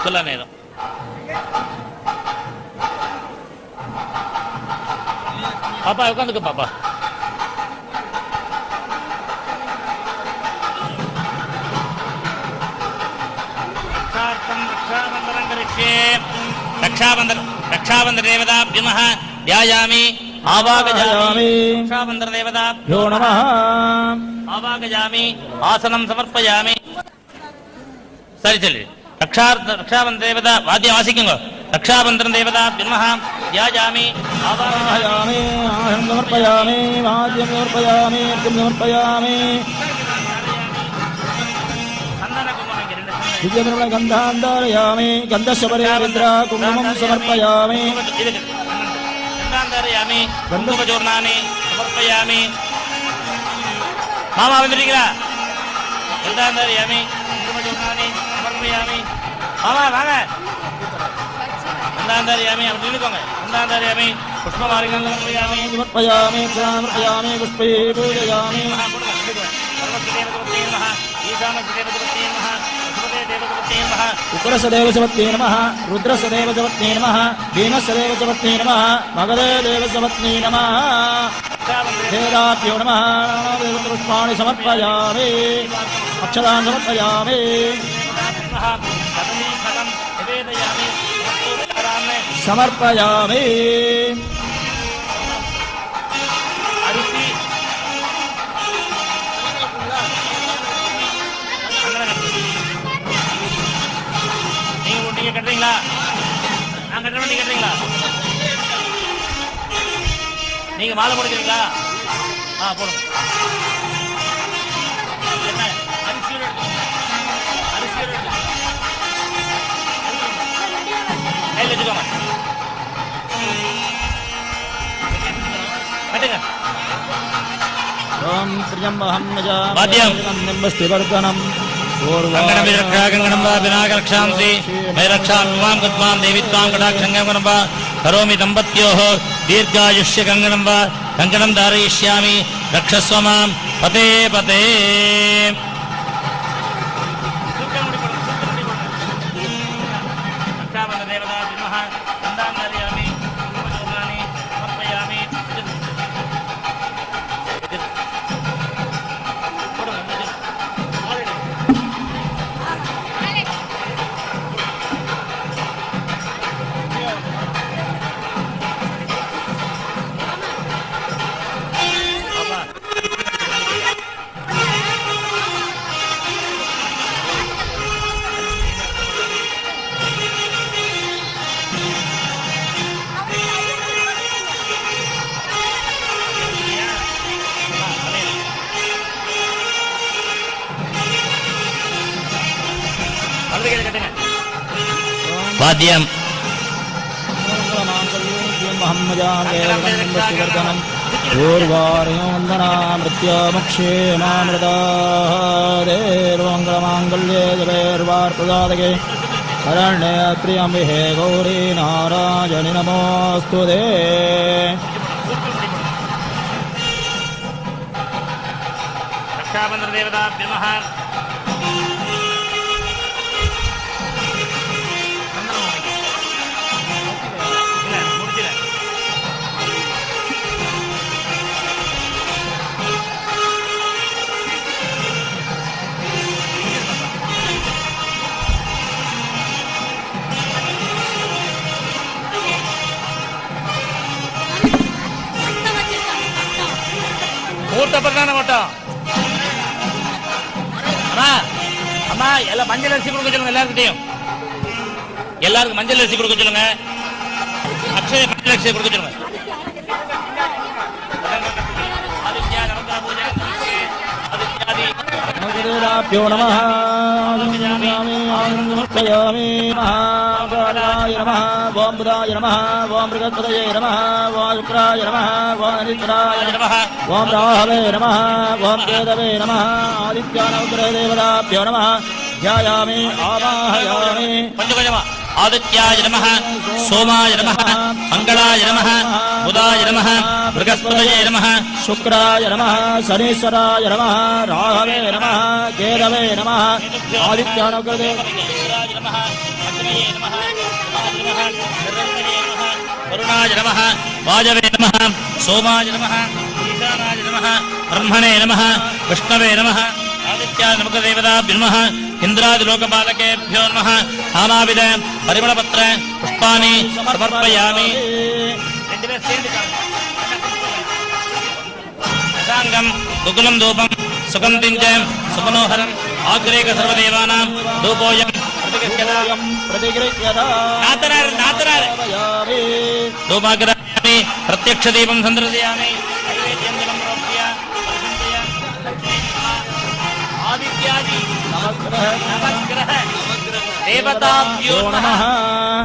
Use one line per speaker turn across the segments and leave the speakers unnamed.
சொல்ல நேரம். பாப்பா உட்காந்துக்க பாப்பா. रक्षाबंधन देवताभ्यः ध्यायामि आवागयामि रक्षाबंधन देवताभ्यो नमः आवागयामि आसनं समर्पयामि. सरी चलिए रक्षाबंधन देवता वाद्य वासिकेंगे. रक्षाबंधन देवताभ्यो नमः ध्यायामि आवागयामि आसनं समर्पयामि वाद्यं समर्पयामि समर्पयामि. गंधांधारयामि गंधशबरेन्द्रा कुंकुमं समर्पयामि गंधांधारयामि गंधोपचूर्णानि समर्पयामि. मामा वंदनीकरा गंधांधारयामि कुंकुमचूर्णानि समर्पयामि. मामा वांग गंधांधारयामि अब निलुकोंगे गंधांधारयामि पुष्पमालिकां समर्पयामि समर्पयामि समर्पयामि पुष्पे पूजयामि. उग्रसदेवसवत्यै नमः रुद्रसदेवसवत्यै नमः भीमसदेवसवत्यै नमः मगधदेवसवत्यै नमः देवताभ्यो नमः पुष्पाणि समर्पयामि अक्षतान् समर्पयामि समर्पयामि. கட்டுறீங்களா? நான் கட்டுறேன், நீங்க கட்டுறீங்களா? நீங்க மாலை போடுறீங்களா? போடுங்க. என்ன அரிசியோட கையில் வச்சுக்கோங்க. கட்டுங்க. ஓம் திரியம்பகம் நிம்பஸ்திவர்தனம் गंगणं वा विनायकरक्षांसि वैरक्षां गत्वां देवीत्वां कटाक्षं वा करोमि दम्पत्योः दीर्घायुष्य गंगणं वा कङ्कणं धारयिष्यामि रक्षस्व मां पते पते. वाद्यम पूर्वार्यवन्दनामृत्यामक्षेमामृतादेर्मङ्गलमाङ्गल्ये जवेर्वार्प्रदादगे शरण्ये त्र्यम्बके गौरी नारायणि नमोऽस्तुते. रक्षाबंधन देवताभ्यो नमः. ஊட்டப்பட்டான மாட்டோம். அம்மா அம்மா எல்லாம் மஞ்சள் அரிசி கொடுக்க சொல்லுங்க. எல்லாருக்கிட்டையும் எல்லாருக்கும் மஞ்சள் அரிசி கொடுக்க சொல்லுங்க. அக்ஷய மஞ்சள் அரிசி கொடுக்க சொல்லுங்க. देवताभ्यो नमः समर्पयामि महाकालाय नमः ओम बुधाय नमः ओम बृहस्पतये नमः ओम शुक्राय नमः ओम हरिद्राय नमः ओम राहवे नमः ओम केतवे नमः आदित्यानाग्रह देवताभ्यो नमः ध्यायामि आवाहयामि पंचकोशमा आदित्याय नमः सोमाय नमः मंगलाय नमः बुधाय नमः बृहस्पतये नमः शुक्राय नमः शनीश्वराय नमः राहवे नमः केतवे नमः आदित्यानाग्रह देवताभ्यो नमः वरुणाय नमः वाजवे नमः सोमाय नमः ईशानाय नमः ब्रह्मणे नमः विष्णवे नमः आदित्याय नमः नमः इंद्रादिलोकपालकेभ्यो नमः नानाविध परिमलपत्र पुष्पाणि समर्पयामि शांगम दुकुलं धूपं सुगंधिं च सुमनोहरम् आग्रेक सर्वदेवानां धूपोऽयं धूपाग्रहामि प्रत्यक्षदीपं संदर्शयामि आदित्यादि नवग्रह देवताभ्यो नमः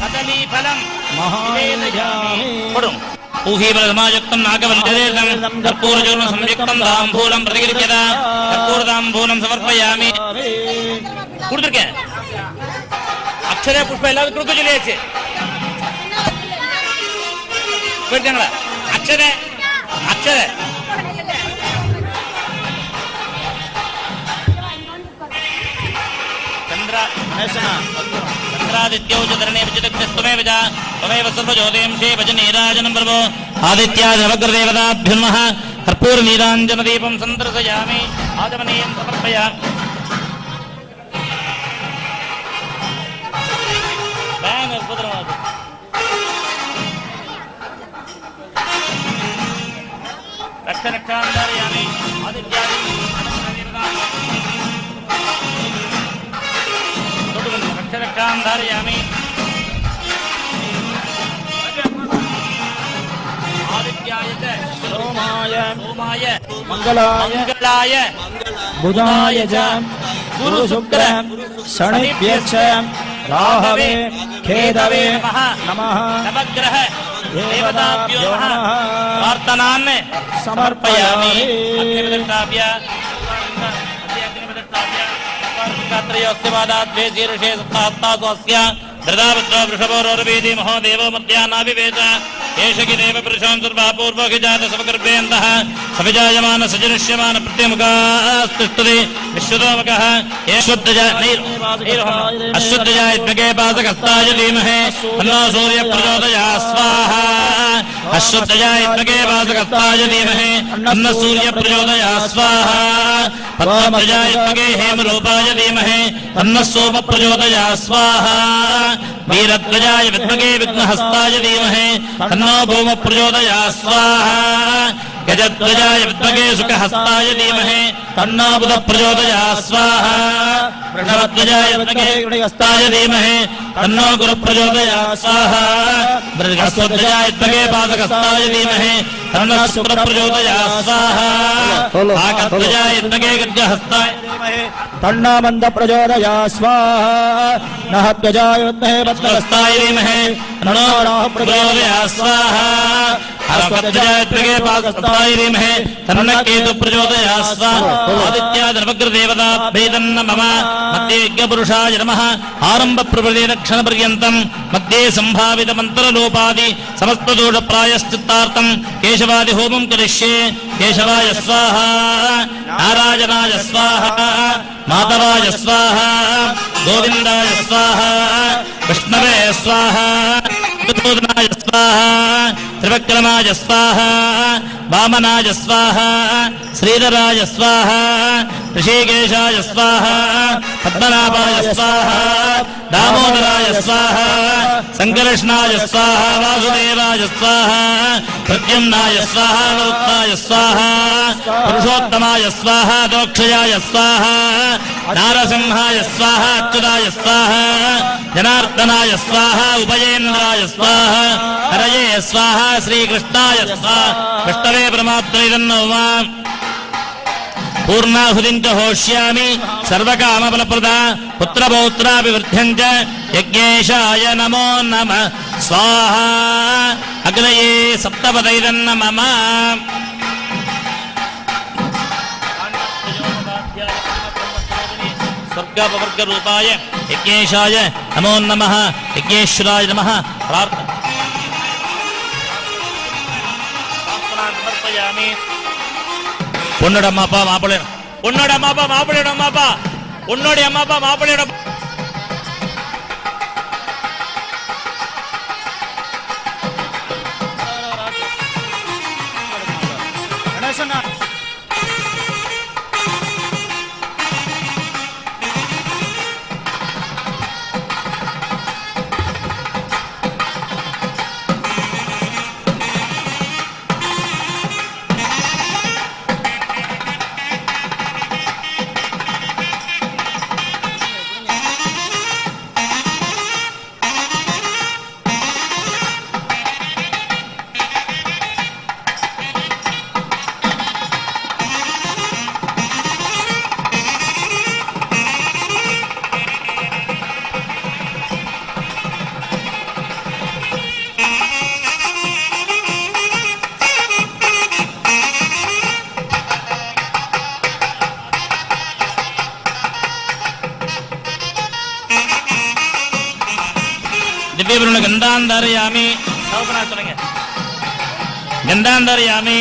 कदलीफलं महानिवेदयामि ऊहीबलसमायुक्तं नागवल्लदेशं कर्पूरचूर्णं संयुक्तं ताम्बूलं प्रतिगृह्यता कर्पूरताम्बूलं समर्पयामि கொடுத்துருக்கேன் அக்ஷர புஷ்பம் எல்லாரும் கொடுக்க சொல்லியாச்சு போயிருக்காங்களா அக்ஷர அக்ஷர चंद्रादित्यो च धरणे विचितग्रस्तमेव च त्वमेव सर्वज्योतिं श्री भजनीराजनं प्रभो आदित्याय नवग्रदेवताभ्यो नमः कर्पूरनीराञ्जनदीपं सन्दर्शयामि आचमनीयं समर्पयामि रक्षान्धारयामि आदित्यादि रक्षान्धारयामि आदित्याय च सोमाय मंगलाय बुधाय च गुरु शुक्र शनिभ्यश्च राहवे खेदवे नमः नवग्रह देवताभ्यो नमः प्रार्थनान् समर्पयामि अग्निपदट्टाभ्य त्रयोस्य पादात् द्वे शीर्षे सप्तास्तासोऽस्य धृतापुत्रो वृषभोरवीति महोदेवो मध्याह्नाभिवेश एषगिदेव पुरुषान् सर्वः पूर्वोऽखिजात समगर्भेऽन्तः सविजायमान सजनिष्यमान प्रत्यमुखास्तिष्ठति विश्वतोमुखः अश्वत्थजायत्मके पादकस्ताय धीमहि तन्नो सूर्यः प्रचोदयात् स्वाहा अश्वत्थजायत्मके पादकस्ताय धीमहि तन्नो सूर्यः प्रचोदयात् स्वाहा पद्मजायत्मके हेमरूपाय धीमहि तन्नो सोमः प्रचोदयात् स्वाहा वीरध्वजाय विद्महे विघ्नहस्ताय धीमहि तन्नो भौमः प्रचोदयात् स्वाहा गजध्वजाय विद्महे सुखहस्ताय धीमहि तन्नो बुधः प्रचोदयात् स्वाहा वृषभध्वजाय विद्महे गणहस्ताय धीमहि तन्नो गुरुः प्रचोदयात् स्वाहा बृहस्पतिध्वजाय विद्महे पादकस्ताय धीमहि तन्नो शुक्रः प्रचोदयात् स्वाहा काकध्वजाय विद्महे गजहस्ताय धीमहि तन्नो मन्दः प्रचोदयात् स्वाहा नहध्वजाय विद्महे वत्सहस्ताय धीमहि तन्नो राहुः प्रचोदयात् स्वाहा हरध्वजाय विद्महे पादकस्ताय धीमहि तन्नो केतुः प्रचोदयात् स्वाहा आदित्यादि नवग्रहदेवताभ्यो नमः मध्ये यज्ञपुरुषाय नमः आरम्भ प्रबलक्षणपर्यन्तं मध्ये सम्भावित मन्त्रलोपादि समस्तदोषप्रायश्चित्तार्थं केशवादि होमं करिष्ये केशवाय स्वाहा नारायणाय स्वाहा माधवाय स्वाहा गोविन्दाय स्वाहा विष्णवे स्वाहा दुर्योधनाय स्वाहा त्रिविक्रमाय स्वाहा वामनाय स्वाहा श्रीधराय स्वाहा ऋषिकेशाय स्वाहा पद्मनाभाय स्वाहा दामोदराय स्वाहा संकर्षणाय स्वाहा वासुदेवाय स्वाहा प्रद्युम्नाय स्वाहा नरोत्ताय स्वाहा पुरुषोत्तमाय स्वाहा दोक्षयाय स्वाहा नारसिंहाय स्वाहा अच्युताय स्वाहा जनार्दनाय स्वाहा उभयेन्द्राय स्वाहा हरये स्वाहा श्रीकृष्णाय स्वाहा कृष्णवे परमात्मने नमः पूर्णाहुतिं च होष्यामि सर्वकामफलप्रदा पुत्रपौत्राभिवृद्ध्यं च यज्ञेशाय नमो नमः स्वाहा अग्नये सप्तपदैर्नमः स्वर्गपवर्गरूपाय यज्ञेशाय नमो नमः यज्ञेश्वराय नमः प्रार्थनामर्पयामि பொண்ணோட அம்மா அப்பா மாப்பிள்ளை பொண்ணோட அம்மா அப்பா மாப்பிள்ளையோட அம்மா அப்பா பொண்ணோட அம்மா அப்பா மாப்பிள்ளையோட
கந்தாந்தரயாமி. சொல்லுங்க. கந்தாந்தரயாமி.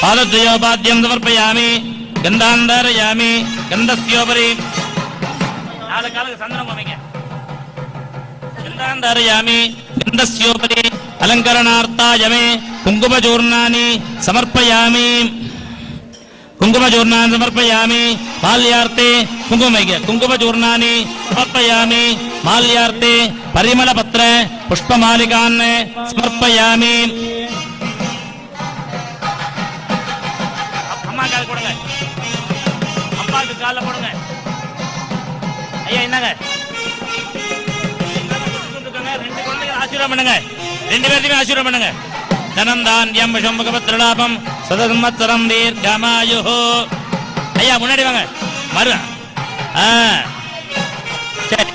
பாதத்வயோபாத்யம் சமர்ப்பயாமி. கந்தாந்தரயாமி. கந்தஸ்யோபரி. நாலு காலுக்கு சந்தனம் அமைங்க. கந்தாந்தரயாமி. கந்தஸ்யோபரி அலங்கரணார்த்தாயமே குங்குமச்சூர்ணானி சமர்ப்பயாமி. குங்குமச்சூர்ணான் சமர்ப்பயாமி. மால்யார்த்தே குங்குமச்சூர்ணானி சமர்ப்பயாமி. மால்யார்த்தே பரிமளபத்ர புஷ்பமாலிகான் சமர்ப்பயாமி. அம்மா கால் கொடுங்க. அப்பாவுக்கு கால போடுங்க. ஐயா என்னங்க 2 குழந்தைகள் ஆசீர்வாதம் பண்ணுங்க. 2 பேர்த்தையுமே ஆசீர்வாதம் பண்ணுங்க. தனந்தான்யம் சம்பகபத்ரலாபம் சதசம்வத்சரம் தீர்க்கமாயு. ஐயா முன்னாடி வாங்க. மறு சரி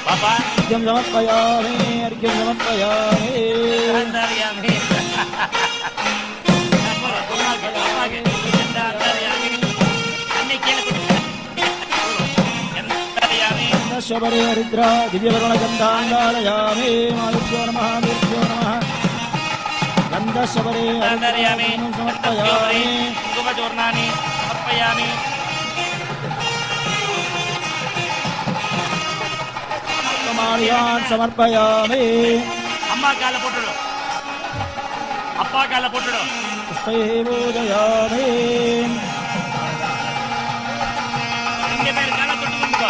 பாப்பா
அர்க்கியம் சமர்ப்பயாமி. அர்க்கியம் சமர்ப்பயாமி. शबरे हरिद्रा दिव्यवर्णगन्धाङ्गालयामि. मारुभ्यो नमः. मारुभ्यो नमः. गन्धशबरे
समर्पयामि.
समर्पयामि.
कुङ्कुमचूर्णानि समर्पयामि.
माल्यान् समर्पयामि.
अम्मा काल पोट्टुडु. अप्पा काल पोट्टुडु.
पुष्पैः पूजयामि.
2 பேர் கால தொட்டுக்கோ.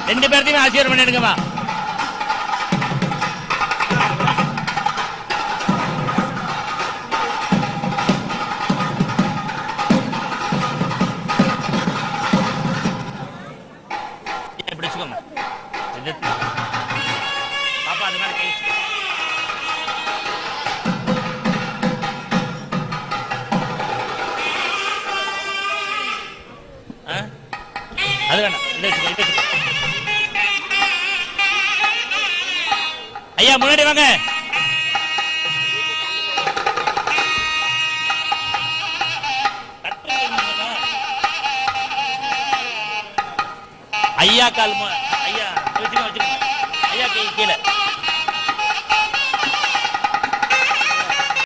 2 பேர்த்தையுமே ஆசீர்வாதம் பண்ணிடுங்கம்மா. பிடிச்சுக்கோங்க. பாப்பா அது மாதிரி கை அது வேணாம். ஐயா முன்னாடி வாங்க. ஐயா கால் ஐயா வச்சுக்கோங்க. ஐயா கை கீழே